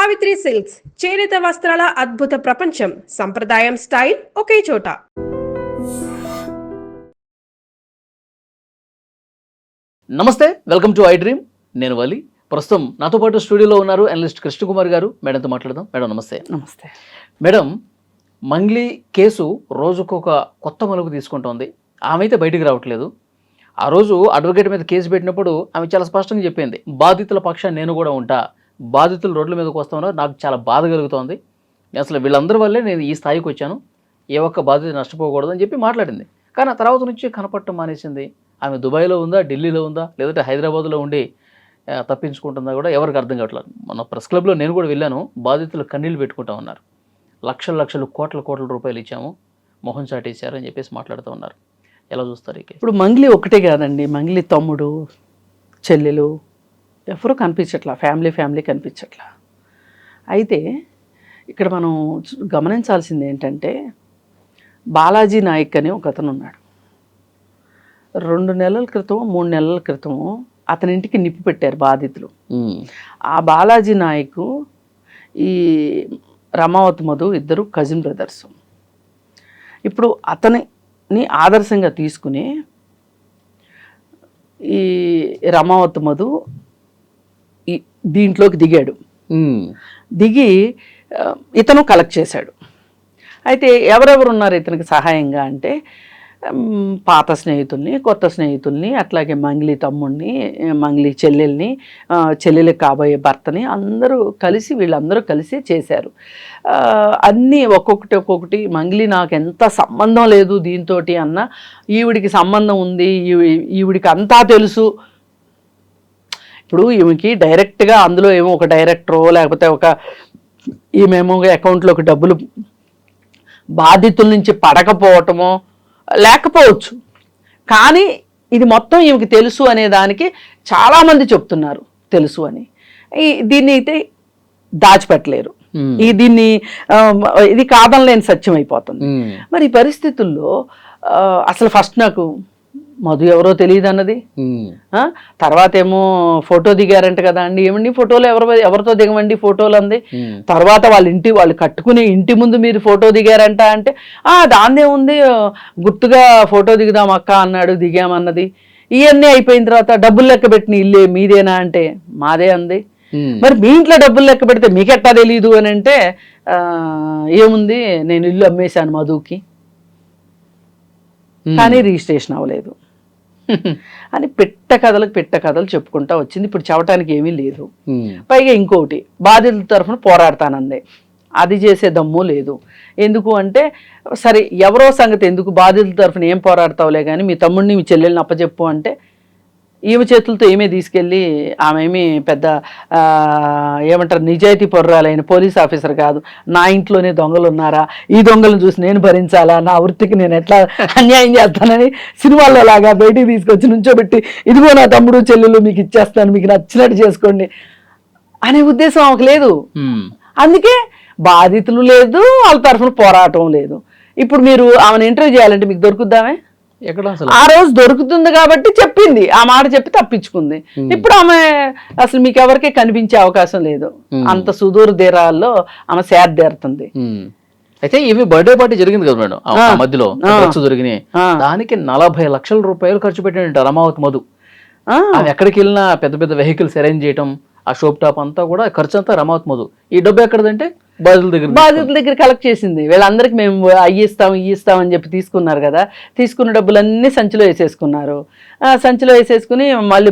Savitri silks చేనేత వస్త్రాల అద్భుత ప్రపంచం. సంప్రదాయం స్టైల్ ఒకే చోట. నమస్తే, వెల్కమ్ టు ఐ డ్రీమ్. నేను వలి. ప్రస్తుతం నాతో పాటు స్టూడియోలో ఉన్నారు అనలిస్ట్ కృష్ణకుమార్ గారు. మేడంతో మాట్లాడదాం. మేడం నమస్తే. నమస్తే మేడం, మంగ్లీ కేసు రోజుకొక కొత్త మలుపు తీసుకుంటోంది. ఆమె అయితే బయటికి రావట్లేదు. ఆ రోజు అడ్వకేట్ మీద కేసు పెట్టినప్పుడు ఆమె చాలా స్పష్టంగా చెప్పింది, బాధితుల పక్షాన్ని నేను కూడా ఉంటా, బాధితులు రోడ్ల మీదకి వస్తామన్నారు, నాకు చాలా బాధ కలుగుతోంది, అసలు వీళ్ళందరి వల్లే నేను ఈ స్థాయికి వచ్చాను, ఏ ఒక్క బాధిత నష్టపోకూడదు అని చెప్పి మాట్లాడింది. కానీ ఆ తర్వాత నుంచి కనపడటం మానేసింది. ఆమె దుబాయ్లో ఉందా, ఢిల్లీలో ఉందా, లేదంటే హైదరాబాద్లో ఉండి తప్పించుకుంటుందా కూడా ఎవరికి అర్థం కావట్లేదు. మన ప్రెస్ క్లబ్లో నేను కూడా వెళ్ళాను. బాధితులు కన్నీళ్ళు పెట్టుకుంటా ఉన్నారు. లక్షల లక్షలు కోట్ల రూపాయలు ఇచ్చాము, మొహం చాటేశారు అని చెప్పేసి మాట్లాడుతూ ఉన్నారు. ఎలా చూస్తారు? ఇప్పుడు మంగ్లీ ఒకటే కాదండి, మంగ్లీ తమ్ముడు, చెల్లెలు ఎవరు కనిపించట్లా, ఫ్యామిలీ కనిపించట్లా. అయితే ఇక్కడ మనం గమనించాల్సింది ఏంటంటే, బాలాజీ నాయక్ అని ఒక అతను ఉన్నాడు. 2 నెలల క్రితం 3 నెలల క్రితం అతని ఇంటికి నిప్పు పెట్టారు బాధితులు. ఆ బాలాజీ నాయక్ ఈ రమావతి మధు ఇద్దరు కజిన్ బ్రదర్స్. ఇప్పుడు అతనిని ఆదర్శంగా తీసుకుని ఈ రమావతి మధు దీంట్లోకి దిగాడు. దిగి ఇతను కలెక్ట్ చేశాడు. అయితే ఎవరెవరు ఉన్నారు ఇతనికి సహాయంగా అంటే, పాత స్నేహితుల్ని, కొత్త స్నేహితుల్ని, అట్లాగే మంగ్లీ తమ్ముడిని, మంగ్లీ చెల్లెల్ని, చెల్లెలకి కాబోయే భర్తని వీళ్ళందరూ కలిసి చేశారు. అన్నీ ఒక్కొక్కటి. మంగ్లీ నాకు ఎంత సంబంధం లేదు దీంతో అన్న, ఈవిడికి సంబంధం ఉంది, ఈవిడికి అంతా తెలుసు. ఇప్పుడు ఈమెకి డైరెక్ట్గా అందులో ఏమో ఒక డైరెక్టరో లేకపోతే ఈమెమో అకౌంట్లోకి డబ్బులు బాధితుల నుంచి పడకపోవటమో లేకపోవచ్చు, కానీ ఇది మొత్తం ఈమెకి తెలుసు అనే దానికి చాలామంది చెప్తున్నారు తెలుసు అని. దీన్ని అయితే దాచిపెట్టలేరు. ఇది కాదనలేని సత్యం అయిపోతుంది. మరి ఈ పరిస్థితుల్లో అసలు ఫస్ట్ నాకు మధు ఎవరో తెలియదు అన్నది, తర్వాత ఏమో ఫోటో దిగారంట కదా అండి, ఏమండి ఫోటోలు ఎవరితో దిగమండి ఫోటోలు అంది. తర్వాత వాళ్ళు కట్టుకునే ఇంటి ముందు మీరు ఫోటో దిగారంట అంటే, దాన్నే ఉంది, గుర్తుగా ఫోటో దిగుదాం అక్క అన్నాడు, దిగామన్నది. ఇవన్నీ అయిపోయిన తర్వాత డబ్బులు లెక్క పెట్టిన ఇల్లే మీదేనా అంటే మాదే అంది. మరి మీ ఇంట్లో డబ్బులు లెక్క పెడితే మీకెట్టా తెలీదు అని అంటే, ఏముంది నేను ఇల్లు అమ్మేశాను మధుకి, కానీ రిజిస్ట్రేషన్ అవ్వలేదు అని పెట్ట కథలు చెప్పుకుంటా వచ్చింది. ఇప్పుడు చెప్పడానికి ఏమీ లేదు. పైగా ఇంకోటి, బాధితుల తరఫున పోరాడతానంది. అది చేసే దమ్ము లేదు. ఎందుకు అంటే, సరే ఎవరో సంగతి ఎందుకు, బాధితుల తరఫున ఏం పోరాడతావులే కానీ మీ తమ్ముడిని మీ చెల్లెల్ని అప్పచెప్పు అంటే, ఈమె చేతులతో ఏమీ తీసుకెళ్ళి, ఆమె ఏమీ పెద్ద ఏమంటారు నిజాయితీ పరురాలైన పోలీస్ ఆఫీసర్ కాదు. నా ఇంట్లోనే దొంగలు ఉన్నారా, ఈ దొంగలను చూసి నేను భరించాలా, నా వృత్తికి నేను ఎట్లా అన్యాయం చేస్తానని సినిమాల్లో లాగా బయటికి తీసుకొచ్చి నుంచోబెట్టి, ఇదిగో నా తమ్ముడు చెల్లెలు మీకు ఇచ్చేస్తాను, మీకు నచ్చినట్టు చేసుకోండి అనే ఉద్దేశం ఆమెకు లేదు. అందుకే బాధితులు లేదు, వాళ్ళ తరఫున పోరాటం లేదు. ఇప్పుడు మీరు ఆమెను ఇంటర్వ్యూ చేయాలంటే మీకు దొరుకుద్దామే? ఆ రోజు దొరుకుతుంది కాబట్టి చెప్పింది, ఆ మాట చెప్పి తప్పించుకుంది. ఇప్పుడు ఆమె అసలు మీకు ఎవరికీ కనిపించే అవకాశం లేదు. అంత సుదూర తీరాల్లో ఆమె సేద్దేరుతుంది. అయితే ఇవి బర్త్డే పార్టీ జరిగింది కదా మేడం, ఆ మధ్యలో దొరికినాయి. దానికి 40 లక్షల రూపాయలు ఖర్చు పెట్టినట్టు రమావతి మధు. ఆమె ఎక్కడికి వెళ్ళినా పెద్ద పెద్ద వెహికల్స్ అరేంజ్ చేయటం, ఆ షోప్ టాప్ అంతా కూడా ఖర్చు అంతా రమావతి మధు. ఈ డబ్బు ఎక్కడదంటే బాధితుల దగ్గర కలెక్ట్ చేసింది. వీళ్ళందరికీ మేము ఇస్తాం అని చెప్పి తీసుకున్నారు కదా, తీసుకున్న డబ్బులన్నీ సంచిలో వేసేసుకున్నారు. సంచిలో వేసేసుకుని మళ్ళీ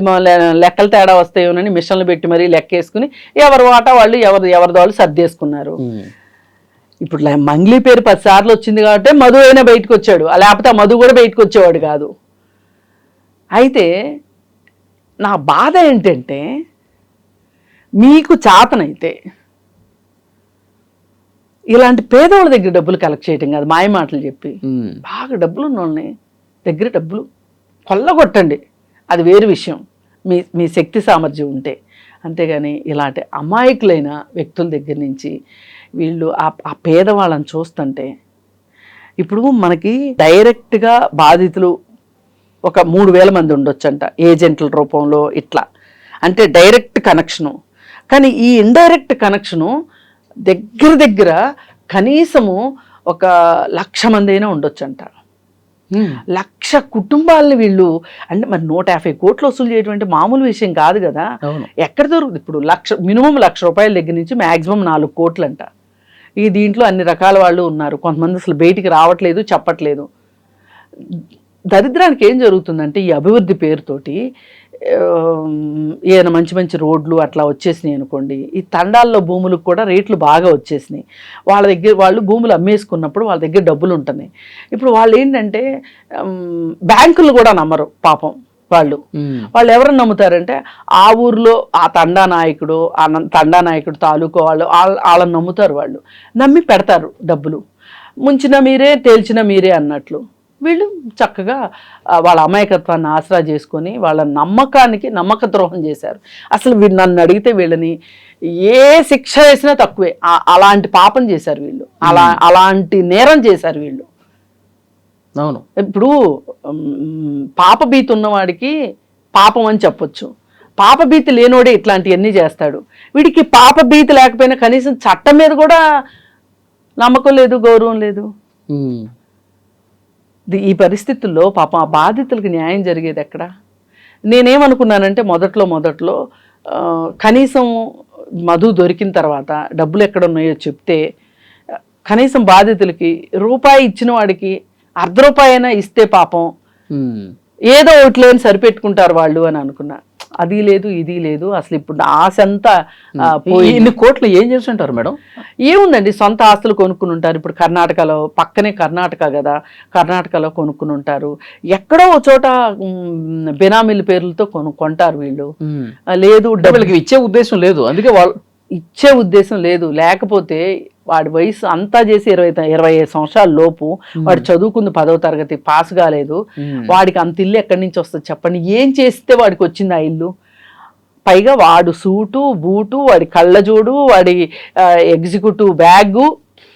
లెక్కలు తేడా వస్తాయోనని మిషన్లు పెట్టి మరీ లెక్క వేసుకుని ఎవరి వాటా వాళ్ళు ఎవరిది వాళ్ళు సర్దేసుకున్నారు. ఇప్పుడు మంగ్లీ పేరు 10 సార్లు వచ్చింది కాబట్టి మధు అయినా బయటకు వచ్చాడు, లేకపోతే ఆ మధు కూడా బయటకు వచ్చేవాడు కాదు. అయితే నా బాధ ఏంటంటే, మీకు చాతనైతే ఇలాంటి పేదవాళ్ళ దగ్గర డబ్బులు కలెక్ట్ చేయటం కాదు, మాయ మాటలు చెప్పి, బాగా డబ్బులు ఉన్న వాళ్ళని దగ్గర డబ్బులు కొల్లగొట్టండి, అది వేరు విషయం, మీ శక్తి సామర్థ్యం ఉంటే. అంతేగాని ఇలాంటి అమాయకులైన వ్యక్తుల దగ్గర నుంచి వీళ్ళు ఆ పేదవాళ్ళని చూస్తుంటే, ఇప్పుడు మనకి డైరెక్ట్గా బాధితులు ఒక 3000 మంది ఉండొచ్చంట ఏజెంట్ల రూపంలో, ఇట్లా అంటే డైరెక్ట్ కనెక్షను. కానీ ఈ ఇండైరెక్ట్ కనెక్షను దగ్గర కనీసము ఒక 1,00,000 మంది అయినా ఉండొచ్చు అంట. 1,00,000 కుటుంబాలని వీళ్ళు అంటే మరి 150 కోట్లు వసూలు చేయడం మామూలు విషయం కాదు కదా. ఎక్కడ దొరుకుతుంది ఇప్పుడు? మినిమం ₹1,00,000 దగ్గర నుంచి మ్యాక్సిమం 4 కోట్లు అంట. ఈ దీంట్లో అన్ని రకాల వాళ్ళు ఉన్నారు. కొంతమంది అసలు బయటికి రావట్లేదు, చెప్పట్లేదు. దరిద్రానికి ఏం జరుగుతుందంటే ఈ అభివృద్ధి పేరుతోటి ఏదైనా మంచి మంచి రోడ్లు అట్లా వచ్చేసినాయి అనుకోండి, ఈ తండాల్లో భూములకు కూడా రేట్లు బాగా వచ్చేసినాయి. వాళ్ళు భూములు అమ్మేసుకున్నప్పుడు వాళ్ళ దగ్గర డబ్బులు ఉంటున్నాయి. ఇప్పుడు వాళ్ళు ఏంటంటే బ్యాంకులు కూడా నమ్మరు పాపం. వాళ్ళు ఎవరు నమ్ముతారంటే ఆ ఊర్లో ఆ తండా నాయకుడు తాలూకు వాళ్ళని నమ్ముతారు. వాళ్ళు నమ్మి పెడతారు డబ్బులు. ముంచిన మీరే తేల్చిన మీరే అన్నట్లు వీళ్ళు చక్కగా వాళ్ళ అమాయకత్వాన్ని ఆసరా చేసుకొని వాళ్ళ నమ్మక ద్రోహం చేశారు. అసలు నన్ను అడిగితే వీళ్ళని ఏ శిక్ష వేసినా తక్కువే. అలాంటి పాపం చేశారు వీళ్ళు, అలాంటి నేరం చేశారు వీళ్ళు. అవును. ఇప్పుడు పాపభీతి ఉన్నవాడికి పాపం అని చెప్పొచ్చు, పాపభీతి లేనోడే ఇట్లాంటివన్నీ చేస్తాడు. వీడికి పాపభీతి లేకపోయినా కనీసం చట్టం మీద కూడా నమ్మకం లేదు, గౌరవం లేదు. ఈ పరిస్థితుల్లో పాపం ఆ బాధితులకు న్యాయం జరిగేది ఎక్కడ? నేనేమనుకున్నానంటే మొదట్లో కనీసం మధు దొరికిన తర్వాత డబ్బులు ఎక్కడ ఉన్నాయో చెప్తే కనీసం బాధితులకి రూపాయి ఇచ్చిన వాడికి ₹1 అయినా ఇస్తే పాపం ఏదో ఒకటి లేని సరిపెట్టుకుంటారు వాళ్ళు అని అనుకున్నా. అది లేదు, ఇది లేదు. అసలు ఇప్పుడు ఆశ అంతా ఇన్ని కోట్లు ఏం చేస్తుంటారు మేడం? ఏముందండి, సొంత ఆస్తులు కొనుక్కుని ఉంటారు. ఇప్పుడు కర్ణాటకలో, పక్కనే కర్ణాటక కదా, కర్ణాటకలో కొనుక్కుని ఉంటారు. ఎక్కడో ఒక చోట బెనామీల పేర్లతో కొంటారు వీళ్ళు. లేదు, వీళ్ళకి ఇచ్చే ఉద్దేశం లేదు, అందుకే వాళ్ళు ఇచ్చే ఉద్దేశం లేదు. లేకపోతే వాడి వయసు అంతా చేసి 25 సంవత్సరాల లోపు వాడు చదువుకుంది 10వ తరగతి, పాస్ కాలేదు. వాడికి అంత ఇల్లు ఎక్కడి నుంచి వస్తుంది చెప్పండి? ఏం చేస్తే వాడికి వచ్చింది ఆ ఇల్లు? పైగా వాడు సూటు బూటు, వాడి కళ్ళజోడు, వాడి ఎగ్జిక్యూటివ్ బ్యాగు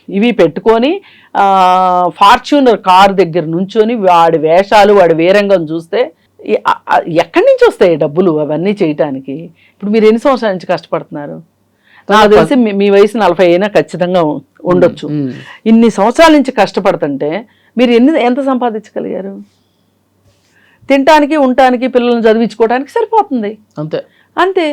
ఇవి పెట్టుకొని ఫార్చ్యూనర్ కారు దగ్గర నుంచొని వాడి వేషాలు, వాడి వీరంగం చూస్తే ఎక్కడి నుంచి వస్తాయి డబ్బులు అవన్నీ చేయటానికి? ఇప్పుడు మీరు ఎన్ని సంవత్సరాల నుంచి కష్టపడుతున్నారు? నాకు తెలిసి మీ వయసు 40 అయినా ఖచ్చితంగా ఉండొచ్చు. ఇన్ని సంవత్సరాల నుంచి కష్టపడుతుంటే మీరు ఎంత సంపాదించగలిగారు? తినటానికి, ఉండటానికి, పిల్లల్ని చదివించుకోవడానికి సరిపోతుంది. అంతే.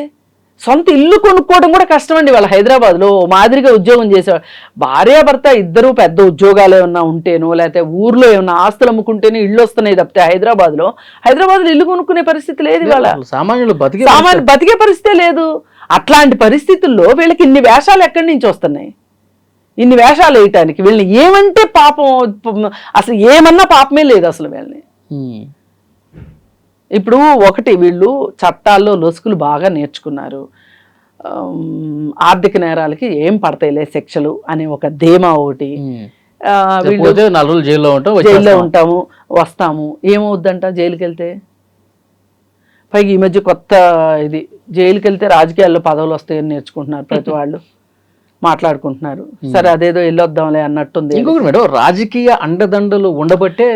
సొంత ఇల్లు కొనుక్కోవడం కూడా కష్టం అండి. వాళ్ళ హైదరాబాద్లో మాదిరిగా ఉద్యోగం చేసేవాళ్ళు భార్యాభర్త ఇద్దరు పెద్ద ఉద్యోగాలు ఏమన్నా ఉంటేనో, లేకపోతే ఊర్లో ఏమన్నా ఆస్తులు అమ్ముకుంటేనే ఇల్లు వస్తున్నాయి తప్పితే హైదరాబాద్లో ఇల్లు కొనుక్కునే పరిస్థితి లేదు. ఇవాళ సామాన్యులు బతికే పరిస్థితే లేదు. అట్లాంటి పరిస్థితుల్లో వీళ్ళకి ఇన్ని వేషాలు ఎక్కడి నుంచి వస్తున్నాయి? ఇన్ని వేషాలు వేయటానికి వీళ్ళని ఏమంటే పాపం, అసలు ఏమన్నా పాపమే లేదు అసలు వీళ్ళని. ఇప్పుడు ఒకటి, వీళ్ళు చట్టాల్లో లొసుకులు బాగా నేర్చుకున్నారు. ఆర్థిక నేరాలకి ఏం పడతాయిలే శిక్షలు అనే ఒక ధీమా ఒకటి. జైల్లో ఉంటాము, వస్తాము, ఏమవుద్దంట జైలుకి వెళ్తే? పైగా ఈ మధ్య కొత్త ఇది, జైలుకి వెళ్తే రాజకీయాల్లో పదవులు వస్తాయని నేర్చుకుంటున్నారు ప్రతి వాళ్ళు, మాట్లాడుకుంటున్నారు. సరే అదేదో వెళ్ళొద్దాంలే అన్నట్టుంది. ఇంకొకటి మేడం, రాజకీయ అండదండలు ఉండబట్టే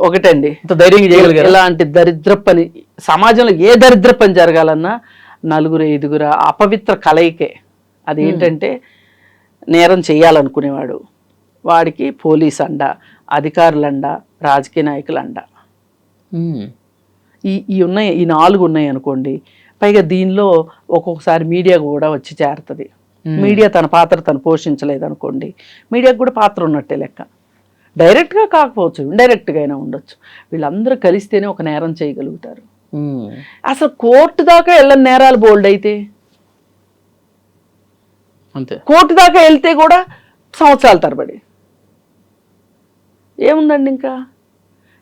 ఒకటండి ధైర్యంగా చేయగలిగారు. ఇలాంటి దరిద్ర పని సమాజంలో ఏ దరిద్ర పని జరగాలన్నా 4-5 అపవిత్ర కలయికే. అదేంటంటే నేరం చేయాలనుకునేవాడు, వాడికి పోలీస్ అండ, అధికారులు అండ, రాజకీయ నాయకులు అండ. ఈ 4 ఉన్నాయి అనుకోండి. పైగా దీనిలో ఒక్కొక్కసారి మీడియా కూడా వచ్చి చేరుతుంది. మీడియా తన పాత్ర తను పోషించలేదు అనుకోండి, మీడియాకు కూడా పాత్ర ఉన్నట్టే లెక్క. డైరెక్ట్గా కాకపోవచ్చు, ఇండైరెక్ట్గా అయినా ఉండొచ్చు. వీళ్ళందరూ కలిస్తేనే ఒక నేరం చేయగలుగుతారు. అసలు కోర్టు దాకా వెళ్ళని నేరాలు బోల్డ్ అయితే, అంతే. కోర్టు దాకా వెళ్తే కూడా సంవత్సరాల తరబడి. ఏముందండి ఇంకా?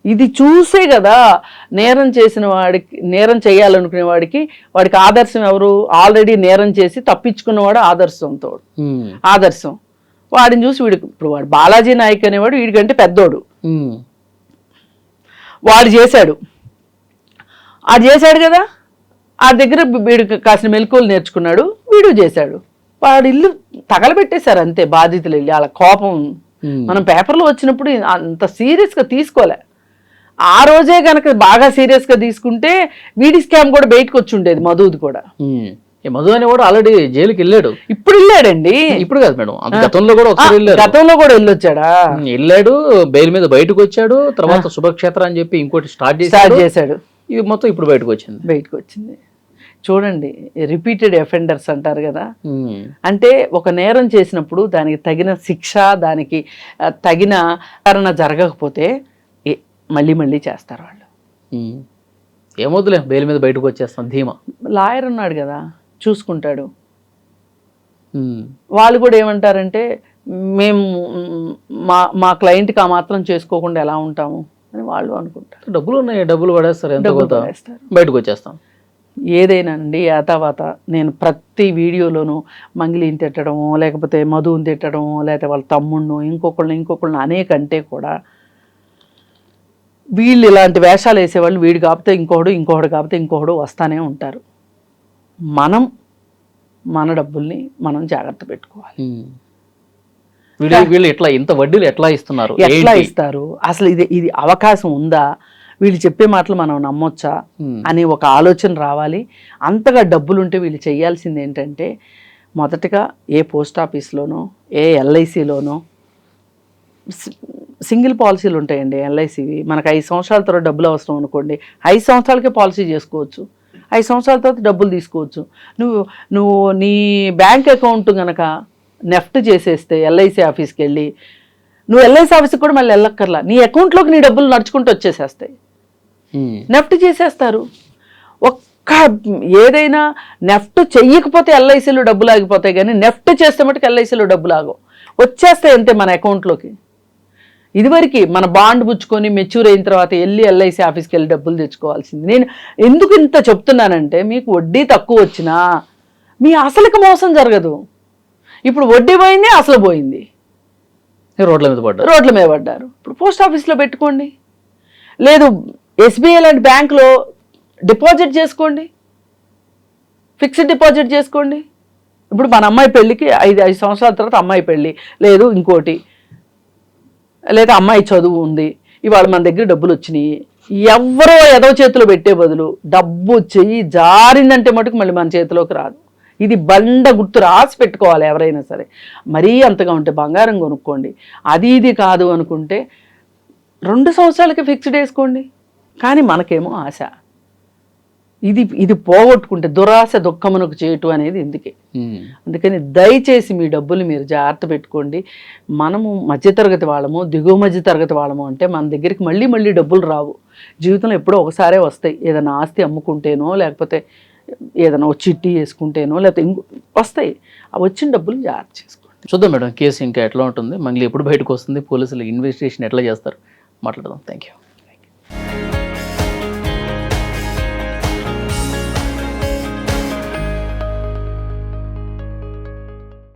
ఇది చూసే కదా నేరం చేసిన వాడికి, నేరం చేయాలనుకునే వాడికి ఆదర్శం ఎవరు? ఆల్రెడీ నేరం చేసి తప్పించుకున్నవాడు ఆదర్శం. వాడిని చూసి వీడికి, ఇప్పుడు వాడు బాలాజీ నాయక్ అనేవాడు వీడికంటే పెద్దోడు, వాడు చేశాడు కదా, ఆ దగ్గర వీడికి కాసిన మెలకువలు నేర్చుకున్నాడు, వీడు చేశాడు. వాడు ఇల్లు తగలబెట్టేశారు అంతే బాధితులు వెళ్ళి. వాళ్ళ కోపం మనం పేపర్లో వచ్చినప్పుడు అంత సీరియస్గా తీసుకోలే. ఆ రోజే కనుక బాగా సీరియస్గా తీసుకుంటే వీడి స్కామ్ కూడా బయటకు వచ్చి ఉండేది, మధుది కూడా. ఈ మధు అనేవాడు ఆల్రెడీ జైలుకి వెళ్ళాడు. ఇప్పుడు వెళ్ళాడండి. ఇప్పుడు కాదు మేడం, అంత గతంలో కూడా ఒకసారి వెళ్ళాడు. గతంలో కూడా వెళ్ళొచ్చాడా? వెళ్ళాడు, బెయిల్ మీద బయటకు వచ్చాడు. తర్వాత శుభక్షేత్ర అని చెప్పి ఇంకోటి స్టార్ట్ చేశాడు. ఇది మొత్తం ఇప్పుడు బయటకు వచ్చింది. చూడండి, రిపీటెడ్ అఫెండర్స్ అంటారు కదా. అంటే ఒక నేరం చేసినప్పుడు దానికి తగిన శిక్ష, దానికి తగిన కారణ జరగకపోతే మళ్ళీ మళ్ళీ చేస్తారు వాళ్ళు. ఏమొద్దులే, బెయిల్ మీద బయటకు వచ్చేస్తాం ధీమా. లాయర్ ఉన్నాడు కదా, చూసుకుంటాడు. వాళ్ళు కూడా ఏమంటారంటే, మేము మా క్లయింట్కి ఆ మాత్రం చేసుకోకుండా ఎలా ఉంటాము అని వాళ్ళు అనుకుంటారు. డబ్బులు ఉన్నాయి, డబ్బులు పడేస్తారు, ఎంత బయటకు వచ్చేస్తాం. ఏదైనానండి యాతావాత నేను ప్రతి వీడియోలోనూ మంగిలిని తిట్టడము, లేకపోతే మధుని తిట్టడము, లేకపోతే వాళ్ళ తమ్ముడిను ఇంకొకళ్ళని అనేకంటే కూడా వీళ్ళు ఇలాంటి వేషాలు వేసేవాళ్ళు, వీడు కాకపోతే ఇంకొకడు కాకపోతే ఇంకొకడు వస్తానే ఉంటారు. మన డబ్బుల్ని మనం జాగ్రత్త పెట్టుకోవాలి. వీళ్ళు ఎట్లా ఇంత వడ్డీలు ఎట్లా ఇస్తున్నారు, ఎట్లా ఇస్తారు, అసలు ఇది అవకాశం ఉందా, వీళ్ళు చెప్పే మాటలు మనం నమ్మొచ్చా అని ఒక ఆలోచన రావాలి. అంతగా డబ్బులు ఉంటే వీళ్ళు చేయాల్సింది ఏంటంటే, మొదటగా ఏ పోస్ట్ ఆఫీస్లోనో ఏ ఎల్ఐసిలోనో సింగిల్ పాలసీలు ఉంటాయండి. ఎల్ఐసివి మనకు 5 సంవత్సరాల తర్వాత డబ్బులు అవసరం అనుకోండి, 5 సంవత్సరాలకే పాలసీ చేసుకోవచ్చు, 5 సంవత్సరాల తర్వాత డబ్బులు తీసుకోవచ్చు. నువ్వు నీ బ్యాంక్ అకౌంట్ కనుక నెఫ్ట్ చేసేస్తే ఎల్ఐసి ఆఫీస్కి వెళ్ళి, నువ్వు ఎల్ఐసి ఆఫీస్కి కూడా మళ్ళీ వెళ్ళక్కర్లా, నీ అకౌంట్లోకి నీ డబ్బులు నడుచుకుంటూ వచ్చేసేస్తాయి. నెఫ్ట్ చేసేస్తారు. ఏదైనా నెఫ్ట్ చెయ్యకపోతే ఎల్ఐసిలో డబ్బులు ఆగిపోతాయి, కానీ నెఫ్ట్ చేస్తే మటుకు ఎల్ఐసిలో డబ్బులు ఆగవు, వచ్చేస్తాయి అంతే మన అకౌంట్లోకి. ఇదివరకు మన బాండ్ పుచ్చుకొని మెచ్యూర్ అయిన తర్వాత వెళ్ళి ఎల్ఐసి ఆఫీస్కి వెళ్ళి డబ్బులు తెచ్చుకోవాల్సింది. నేను ఎందుకు ఇంత చెప్తున్నానంటే, మీకు వడ్డీ తక్కువ వచ్చినా మీ అసలుకి మోసం జరగదు. ఇప్పుడు వడ్డీ పోయింది, అసలు పోయింది, రోడ్ల మీద పడ్డారు. ఇప్పుడు పోస్ట్ ఆఫీస్లో పెట్టుకోండి, లేదు ఎస్బీఐ లాంటి బ్యాంకులో డిపాజిట్ చేసుకోండి, ఫిక్స్డ్ డిపాజిట్ చేసుకోండి. ఇప్పుడు మన అమ్మాయి పెళ్ళికి 5 సంవత్సరాల తర్వాత అమ్మాయి పెళ్ళి, లేదు ఇంకోటి, లేదా అమ్మాయి చదువు ఉంది, ఇవాళ మన దగ్గర డబ్బులు వచ్చినాయి, ఎవరో ఏదో చేతిలో పెట్టే బదులు డబ్బు చెయ్యి జారిందంటే మటుకు మళ్ళీ మన చేతిలోకి రాదు. ఇది బండ గుర్తు రాసి పెట్టుకోవాలి ఎవరైనా సరే. మరీ అంతగా ఉంటే బంగారం కొనుక్కోండి, ఇది కాదు అనుకుంటే 2 సంవత్సరాలకి ఫిక్స్డ్ వేసుకోండి. కానీ మనకేమో ఆశ, ఇది పోగొట్టుకుంటే దురాశ దుఃఖమునకు చేయటం అనేది ఎందుకే. అందుకని దయచేసి మీ డబ్బులు మీరు జాగ్రత్త పెట్టుకోండి. మనము మధ్యతరగతి వాళ్ళము, దిగువ మధ్యతరగతి వాళ్ళము అంటే మన దగ్గరికి మళ్ళీ డబ్బులు రావు. జీవితంలో ఎప్పుడో ఒకసారే వస్తాయి. ఏదైనా ఆస్తి అమ్ముకుంటేనో, లేకపోతే ఏదైనా చిట్టి వేసుకుంటేనో, లేకపోతే వస్తాయి. ఆ వచ్చిన డబ్బులు జాగ్రత్త చేసుకోండి. చూద్దాం మేడం, కేసు ఇంకా ఎట్లా ఉంటుంది, మళ్ళీ ఎప్పుడు బయటకు వస్తుంది, పోలీసులు ఇన్వెస్టిగేషన్ ఎట్లా చేస్తారు, మాట్లాడదాం. Thank you.